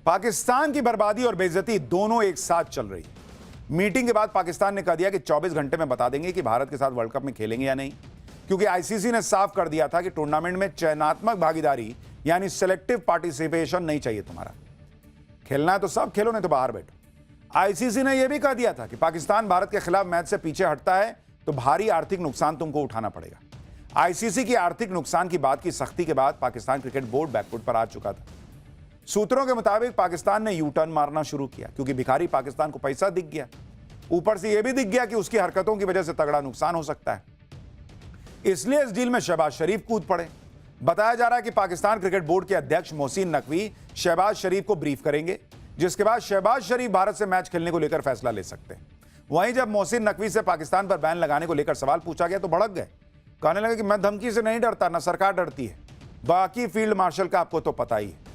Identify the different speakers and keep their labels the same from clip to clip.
Speaker 1: पाकिस्तान की बर्बादी और बेइज्जती दोनों एक साथ चल रही है। मीटिंग के बाद पाकिस्तान ने कह दिया कि 24 घंटे में बता देंगे कि भारत के साथ वर्ल्ड कप में खेलेंगे या नहीं, क्योंकि आईसीसी ने साफ कर दिया था कि टूर्नामेंट में चयनात्मक भागीदारी यानी सिलेक्टिव पार्टिसिपेशन नहीं चाहिए। तुम्हारा खेलना है तो सब खेलो, नहीं तो बाहर बैठो। आईसीसी ने यह भी कह दिया था कि पाकिस्तान भारत के खिलाफ मैच से पीछे हटता है तो भारी आर्थिक नुकसान तुमको उठाना पड़ेगा। आईसीसी की आर्थिक नुकसान की बात की सख्ती के बाद पाकिस्तान क्रिकेट बोर्ड बैकफुट पर आ चुका था। सूत्रों के मुताबिक पाकिस्तान ने यू टर्न मारना शुरू किया, क्योंकि भिखारी पाकिस्तान को पैसा दिख गया। ऊपर से यह भी दिख गया कि उसकी हरकतों की वजह से तगड़ा नुकसान हो सकता है, इसलिए इस डील में शहबाज शरीफ कूद पड़े। बताया जा रहा है कि पाकिस्तान क्रिकेट बोर्ड के अध्यक्ष मोहसिन नकवी शहबाज शरीफ को ब्रीफ करेंगे, जिसके बाद शहबाज शरीफ भारत से मैच खेलने को लेकर फैसला ले सकते हैं। वहीं जब मोहसिन नकवी से पाकिस्तान पर बैन लगाने को लेकर सवाल पूछा गया तो भड़क गए, कहने लगे कि मैं धमकी से नहीं डरता, ना सरकार डरती है, बाकी फील्ड मार्शल का आपको तो पता ही है।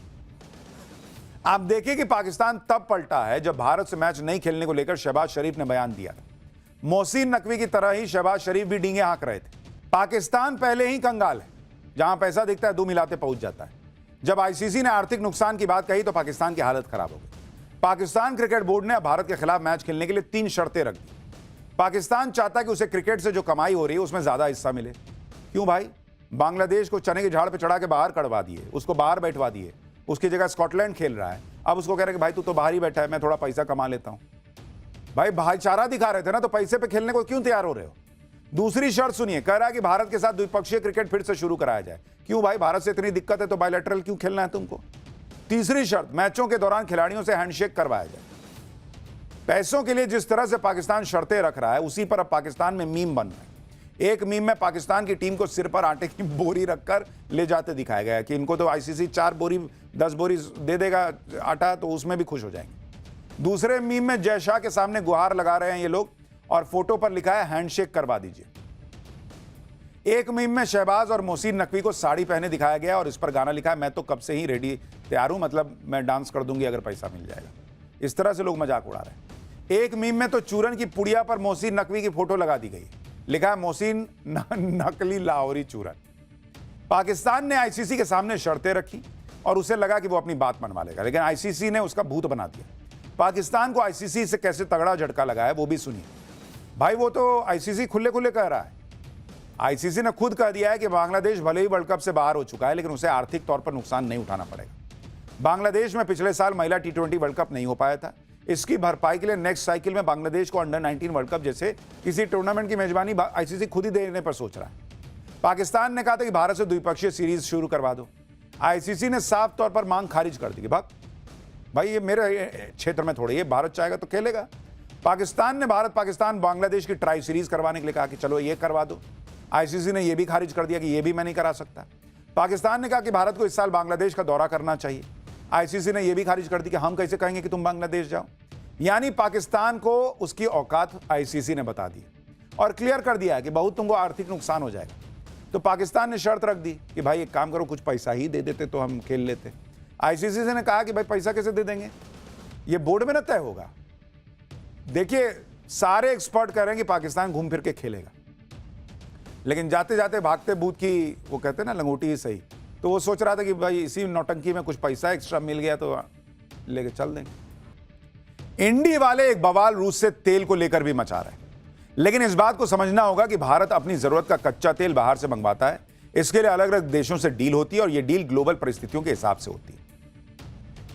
Speaker 1: आप देखिए कि पाकिस्तान तब पलटा है जब भारत से मैच नहीं खेलने को लेकर शहबाज शरीफ ने बयान दिया था। मोहसिन नकवी की तरह ही शहबाज शरीफ भी डींगे हाँक रहे थे। पाकिस्तान पहले ही कंगाल है, जहां पैसा दिखता है दो मिलाते पहुंच जाता है। जब आईसीसी ने आर्थिक नुकसान की बात कही तो पाकिस्तान की हालत खराब हो गई। पाकिस्तान क्रिकेट बोर्ड ने भारत के खिलाफ मैच खेलने के लिए 3 शर्तें रख दी। पाकिस्तान चाहता है कि उसे क्रिकेट से जो कमाई हो रही है उसमें ज्यादा हिस्सा मिले। क्यों भाई? बांग्लादेश को चने के झाड़ पे चढ़ा के बाहर कड़वा दिए, उसको बाहर बैठवा दिए, उसकी जगह स्कॉटलैंड खेल रहा है। अब उसको कह रहे कि भाई तू तो बाहर ही बैठा है, मैं थोड़ा पैसा कमा लेता हूं। भाई भाईचारा दिखा रहे थे ना, तो पैसे पे खेलने को क्यों तैयार हो रहे हो? दूसरी शर्त सुनिए, कह रहा है कि भारत के साथ द्विपक्षीय क्रिकेट फिर से शुरू कराया जाए। क्यों भाई? भारत से इतनी दिक्कत है तो बायलैटरल क्यों खेलना है तुमको? तीसरी शर्त, मैचों के दौरान खिलाड़ियों से हैंडशेक करवाया जाए। पैसों के लिए जिस तरह से पाकिस्तान शर्तें रख रहा है, उसी पर अब पाकिस्तान में मीम बन रहा है। एक मीम में पाकिस्तान की टीम को सिर पर आटे की बोरी रखकर ले जाते दिखाया गया कि इनको तो आईसीसी 4 बोरी 10 बोरी दे देगा आटा, तो उसमें भी खुश हो जाएंगे। दूसरे मीम में जय शाह के सामने गुहार लगा रहे हैं ये लोग, और फोटो पर लिखा है हैंडशेक करवा दीजिए। एक मीम में शहबाज और मोहसिन नकवी को साड़ी पहने दिखाया गया और इस पर गाना लिखा है, मैं तो कब से ही रेडी तैयार हूं, मतलब मैं डांस कर दूंगी अगर पैसा मिल जाएगा। इस तरह से लोग मजाक उड़ा रहे हैं। एक मीम में तो चूरन की पुड़िया पर मोहसिन नकवी की फोटो लगा दी गई, लिखा है मोहसिन नकली लाहौरी चूरन। पाकिस्तान ने आईसीसी के सामने शर्तें रखी और उसे लगा कि वो अपनी बात मनवा लेगा, लेकिन आईसीसी ने उसका भूत बना दिया। पाकिस्तान को आईसीसी से कैसे तगड़ा झटका लगा है वो भी सुनिए। भाई वो तो आईसीसी खुले खुले कह रहा है। आईसीसी ने खुद कह दिया है कि बांग्लादेश भले ही वर्ल्ड कप से बाहर हो चुका है, लेकिन उसे आर्थिक तौर पर नुकसान नहीं उठाना पड़ेगा। बांग्लादेश में पिछले साल महिला T20 वर्ल्ड कप नहीं हो पाया था। इसकी भरपाई के लिए नेक्स्ट साइकिल में बांग्लादेश को अंडर 19 वर्ल्ड कप जैसे किसी टूर्नामेंट की मेजबानी आईसीसी खुद ही देने पर सोच रहा है। पाकिस्तान ने कहा था कि भारत से द्विपक्षीय सीरीज शुरू करवा दो। आईसीसी ने साफ तौर पर मांग खारिज कर दी कि भाई ये मेरे क्षेत्र में थोड़ी है, भारत चाहेगा तो खेलेगा। पाकिस्तान ने भारत पाकिस्तान बांग्लादेश की ट्राई सीरीज करवाने के लिए कहा कि चलो ये करवा दो। आईसीसी ने यह भी खारिज कर दिया कि यह भी मैं नहीं करा सकता। पाकिस्तान ने कहा कि भारत को इस साल बांग्लादेश का दौरा करना चाहिए। आईसीसी ने यह भी खारिज कर दी कि हम कैसे कहेंगे कि तुम बांग्लादेश जाओ। यानी पाकिस्तान को उसकी औकात आईसीसी ने बता दी और क्लियर कर दिया है कि बहुत तुमको आर्थिक नुकसान हो जाएगा। तो पाकिस्तान ने शर्त रख दी कि भाई एक काम करो, कुछ पैसा ही दे देते तो हम खेल लेते। आईसीसी ने कहा कि भाई पैसा कैसे दे देंगे, ये बोर्ड में न तय होगा। देखिए सारे एक्सपर्ट कह रहे हैं कि पाकिस्तान घूम फिर के खेलेगा, लेकिन जाते जाते भागते भूत की वो कहते हैं ना लंगोटी ही सही। तो वो सोच रहा था कि भाई इसी नौटंकी में कुछ पैसा एक्स्ट्रा मिल गया तो लेके चल देंगे। इंडी वाले एक बवाल रूस से तेल को लेकर भी मचा रहे हैं, लेकिन इस बात को समझना होगा कि भारत अपनी जरूरत का कच्चा तेल बाहर से मंगवाता है। इसके लिए अलग अलग देशों से डील होती है और यह डील ग्लोबल परिस्थितियों के हिसाब से होती है।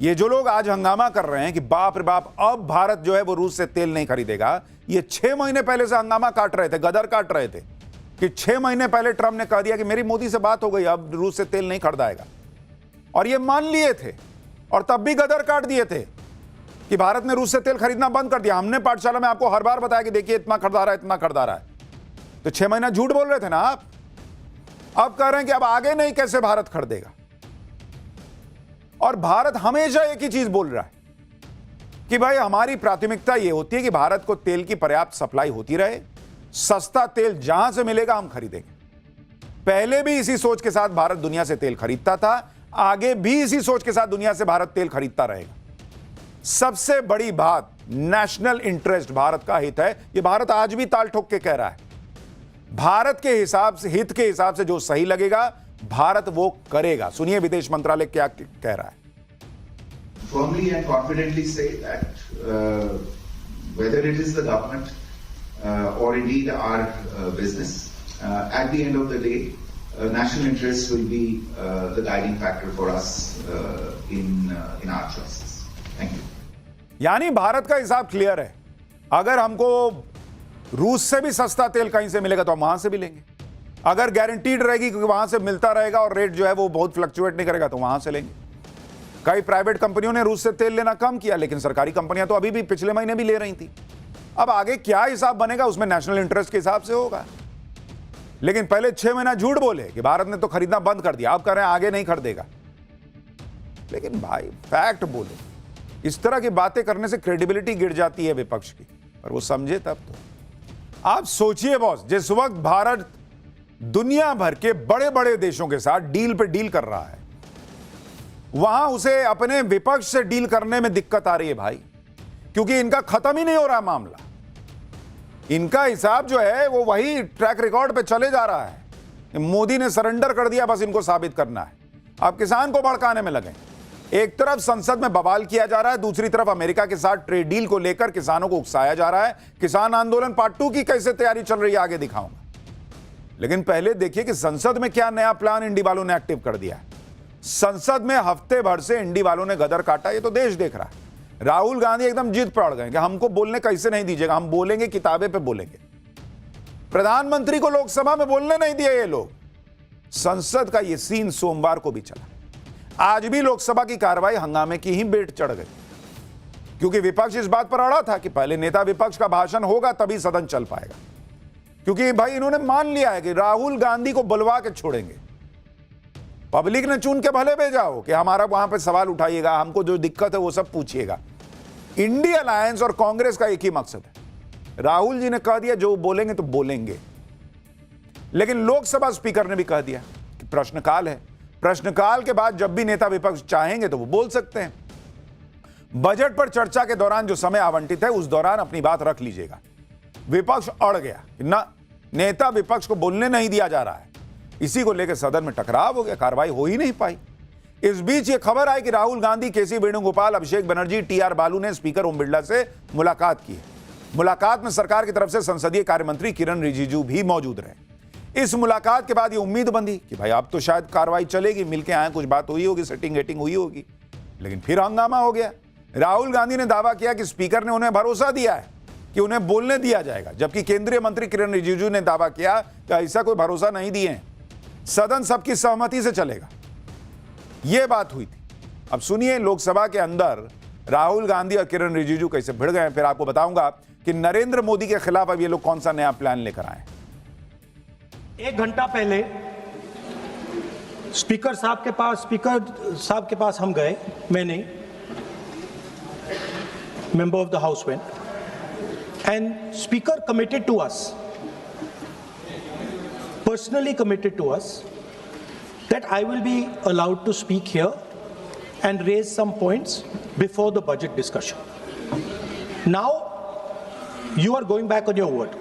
Speaker 1: ये जो लोग आज हंगामा कर रहे हैं कि बाप रे बाप अब भारत जो है वो रूस से तेल नहीं खरीदेगा, ये 6 महीने पहले से हंगामा काट रहे थे, गदर काट रहे थे कि 6 महीने पहले ट्रंप ने कह दिया कि मेरी मोदी से बात हो गई, अब रूस से तेल नहीं खरीदाएगा, और ये मान लिए थे और तब भी गदर काट दिए थे कि भारत ने रूस से तेल खरीदना बंद कर दिया। हमने पाठशाला में आपको हर बार बताया कि देखिए इतना खरीदा रहा है, इतना खरीदा रहा है। तो 6 महीना झूठ बोल रहे थे ना आप। अब कह रहे हैं कि अब आगे नहीं कैसे भारत खरीदेगा। और भारत हमेशा एक ही चीज बोल रहा है कि भाई हमारी प्राथमिकता यह होती है कि भारत को तेल की पर्याप्त सप्लाई होती रहे, सस्ता तेल जहां से मिलेगा हम खरीदेंगे। पहले भी इसी सोच के साथ भारत दुनिया से तेल खरीदता था, आगे भी इसी सोच के साथ दुनिया से भारत तेल खरीदता रहेगा। सबसे बड़ी बात, नेशनल इंटरेस्ट, भारत का हित है। यह भारत आज भी ताल ठोक के कह रहा है। भारत के हिसाब से, हित के हिसाब से जो सही लगेगा भारत वो करेगा। सुनिए विदेश मंत्रालय क्या कह रहा है।
Speaker 2: firmly and confidently say that whether it is the government or indeed our business, at the end of the day, national interest will be the guiding factor for us in our choices. Thank you.
Speaker 1: यानी भारत का हिसाब clear है, अगर हमको रूस से भी सस्ता तेल कहीं से मिलेगा तो हम वहां से भी लेंगे, अगर गारंटीड रहेगी क्योंकि वहां से मिलता रहेगा और रेट जो है वो बहुत फ्लक्चुएट नहीं करेगा तो वहां से लेंगे। कई प्राइवेट कंपनियों ने रूस से तेल लेना कम किया, लेकिन सरकारी कंपनियां तो अभी भी पिछले महीने भी ले रही थी। अब आगे क्या हिसाब बनेगा उसमें नेशनल इंटरेस्ट के हिसाब से होगा। लेकिन पहले 6 महीना झूठ बोले कि भारत ने तो खरीदना बंद कर दिया, अब कह रहे हैं आगे नहीं खरीदेगा। लेकिन भाई फैक्ट बोलो, इस तरह की बातें करने से क्रेडिबिलिटी गिर जाती है विपक्ष की, और वो समझे तब तो। आप सोचिए बॉस, जिस वक्त भारत दुनिया भर के बड़े बड़े देशों के साथ डील पे डील कर रहा है, वहां उसे अपने विपक्ष से डील करने में दिक्कत आ रही है भाई, क्योंकि इनका खत्म ही नहीं हो रहा मामला। इनका हिसाब जो है वो वही ट्रैक रिकॉर्ड पे चले जा रहा है। मोदी ने सरेंडर कर दिया, बस इनको साबित करना है। अब किसान को भड़काने में लगे। एक तरफ संसद में बवाल किया जा रहा है, दूसरी तरफ अमेरिका के साथ ट्रेड डील को लेकर किसानों को उकसाया जा रहा है। किसान आंदोलन पार्ट 2 की कैसे तैयारी चल रही है आगे दिखाऊंगा, लेकिन पहले देखिए कि संसद में क्या नया प्लान इंडी वालों ने एक्टिव कर दिया है। संसद में हफ्ते भर से इंडी वालों ने गदर काटा, ये तो देश देख रहा है। राहुल गांधी एकदम जिद पड़ गए कि हमको बोलने कैसे नहीं दीजिएगा, हम बोलेंगे किताबें पे बोलेंगे। प्रधानमंत्री को लोकसभा में बोलने नहीं दिए ये लोग। संसद का ये सीन सोमवार को भी चला। आज भी लोकसभा की कार्रवाई हंगामे की ही बेट चढ़ गई, क्योंकि विपक्ष इस बात पर अड़ा था कि पहले नेता विपक्ष का भाषण होगा तभी सदन चल पाएगा, क्योंकि भाई इन्होंने मान लिया है कि राहुल गांधी को बुलवा के छोड़ेंगे। पब्लिक ने चुन के भले भेजा हो कि हमारा वहां पे सवाल उठाइएगा, हमको जो दिक्कत है वो सब पूछिएगा। इंडिया अलायंस और कांग्रेस का एक ही मकसद है। राहुल जी ने कह दिया जो बोलेंगे तो बोलेंगे, लेकिन लोकसभा स्पीकर ने भी कह दिया कि प्रश्नकाल है, प्रश्नकाल के बाद जब भी नेता विपक्ष चाहेंगे तो वो बोल सकते हैं। बजट पर चर्चा के दौरान जो समय आवंटित है उस दौरान अपनी बात रख लीजिएगा। विपक्ष अड़ गया, ना नेता विपक्ष को बोलने नहीं दिया जा रहा है, इसी को लेकर सदन में टकराव हो गया, कार्रवाई हो ही नहीं पाई। इस बीच ये खबर आई कि राहुल गांधी, केसी वेणुगोपाल, अभिषेक बनर्जी, टीआर बालू ने स्पीकर ओम बिरला से मुलाकात की है। मुलाकात में सरकार की तरफ से संसदीय कार्य मंत्री किरण रिजिजू भी मौजूद रहे। इस मुलाकात के बाद ये उम्मीद बंधी कि भाई अब तो शायद कार्रवाई चलेगी, मिलके आए, कुछ बात हुई होगी, सेटिंग वेटिंग हुई होगी, लेकिन फिर हंगामा हो गया। राहुल गांधी ने दावा किया कि स्पीकर ने उन्हें भरोसा दिया है कि उन्हें बोलने दिया जाएगा, जबकि केंद्रीय मंत्री किरण रिजिजू ने दावा किया कि ऐसा कोई भरोसा नहीं दिए हैं, सदन सबकी सहमति से चलेगा। यह बात हुई थी। अब सुनिए लोकसभा के अंदर राहुल गांधी और किरण रिजिजू कैसे भिड़ गए। फिर आपको बताऊंगा कि नरेंद्र मोदी के खिलाफ अब ये लोग कौन सा नया प्लान लेकर आए।
Speaker 3: 1 घंटा पहले स्पीकर साहब के पास हम गए, मैंने, member of the house went, and speaker committed to us, personally committed to us, that I will be allowed to speak here and raise some points before the budget discussion. Now you are going back on your word.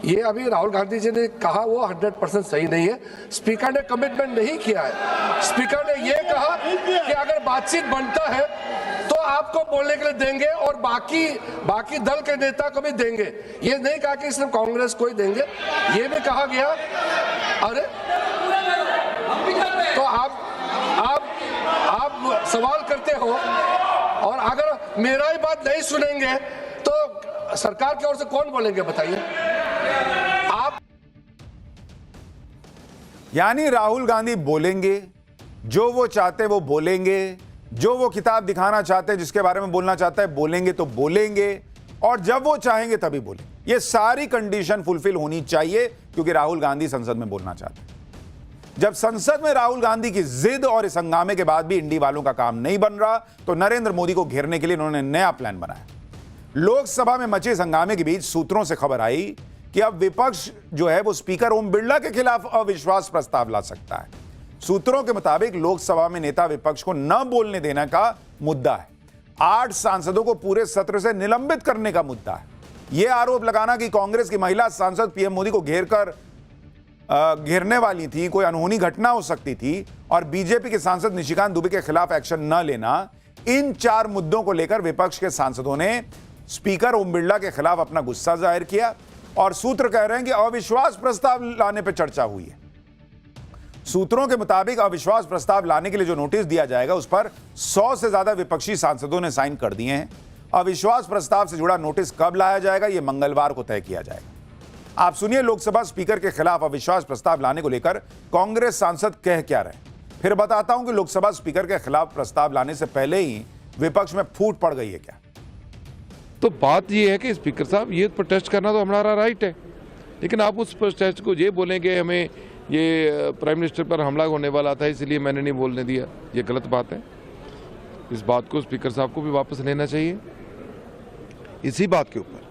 Speaker 4: ये अभी राहुल गांधी जी ने कहा वो 100% सही नहीं है। Speaker ने commitment नहीं किया है। स्पीकर ने ये कहा कि अगर बातचीत बनता है तो आपको बोलने के लिए देंगे और बाकी दल के नेता को भी देंगे। ये नहीं कहा कि सिर्फ कांग्रेस को ही देंगे। ये भी कहा गया, अरे तो आप सवाल करते हो और अगर मेरा ही बात नहीं सुनेंगे तो सरकार की ओर से कौन बोलेंगे बताइए आप।
Speaker 1: यानी राहुल गांधी बोलेंगे, जो वो चाहते वो बोलेंगे, जो वो किताब दिखाना चाहते हैं, जिसके बारे में बोलना चाहता है बोलेंगे तो बोलेंगे, और जब वो चाहेंगे तभी बोलेंगे। ये सारी कंडीशन फुलफिल होनी चाहिए, क्योंकि राहुल गांधी संसद में बोलना चाहते हैं। जब संसद में राहुल गांधी की जिद और इस हंगामे के बाद भी इंडी वालों का काम नहीं बन रहा, तो नरेंद्र मोदी को घेरने के लिए उन्होंने नया प्लान बनाया। लोकसभा में मचे इस हंगामे के बीच सूत्रों से खबर आई कि अब विपक्ष जो है वो स्पीकर ओम बिरला के खिलाफ अविश्वास प्रस्ताव ला सकता है। सूत्रों के मुताबिक लोकसभा में नेता विपक्ष को न बोलने देने का मुद्दा है, 8 सांसदों को पूरे सत्र से निलंबित करने का मुद्दा है, यह आरोप लगाना कि कांग्रेस की महिला सांसद पीएम मोदी को घेरने वाली थी, कोई अनहोनी घटना हो सकती थी, और बीजेपी के सांसद निशिकांत दुबे के खिलाफ एक्शन न लेना, इन 4 मुद्दों को लेकर विपक्ष के सांसदों ने स्पीकर ओम बिरला के खिलाफ अपना गुस्सा जाहिर किया और सूत्र कह रहे हैं कि अविश्वास प्रस्ताव लाने पर चर्चा हुई है। सूत्रों के मुताबिक अविश्वास प्रस्ताव लाने के लिए जो नोटिस दिया जाएगा उस पर 100 से ज्यादा विपक्षी सांसदों ने साइन कर दिए हैं। अविश्वास प्रस्ताव से जुड़ा नोटिस कब लाया जाएगा यह मंगलवार को तय किया जाएगा। आप सुनिए लोकसभा स्पीकर के खिलाफ अविश्वास प्रस्ताव लाने को लेकर कांग्रेस सांसद कह क्या रहे हैं। फिर बताता हूं कि लोकसभा स्पीकर के खिलाफ प्रस्ताव लाने से पहले ही विपक्ष में फूट पड़ गई है क्या।
Speaker 5: तो बात यह है कि स्पीकर साहब ये प्रोटेस्ट करना तो हमारा राइट है, लेकिन आप उस प्रोटेस्ट को ये बोलेंगे हमें ये प्राइम मिनिस्टर पर हमला होने वाला था इसलिए मैंने नहीं बोलने दिया, ये गलत बात है। इस बात को स्पीकर साहब को भी वापस लेना चाहिए। इसी बात के ऊपर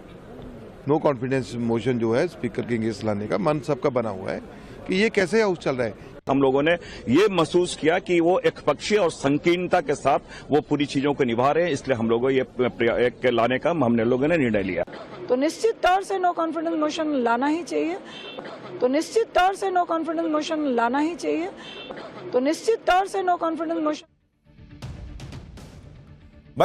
Speaker 5: नो कॉन्फिडेंस मोशन जो है स्पीकर के अगेंस्ट लाने का मन सबका बना हुआ है कि ये कैसे हाउस चल रहा है।
Speaker 6: हम लोगों ने ये महसूस किया कि वो एकपक्षीय और संकीर्णता के साथ वो पूरी चीजों को निभा रहे हैं, इसलिए हम लोगों ये लाने का हमने लोगों ने निर्णय लिया।
Speaker 7: तो निश्चित तौर से नो कॉन्फिडेंस मोशन लाना ही चाहिए। तो निश्चित तौर से नो कॉन्फिडेंस मोशन लाना ही चाहिए। तो निश्चित तौर से नो कॉन्फिडेंस मोशन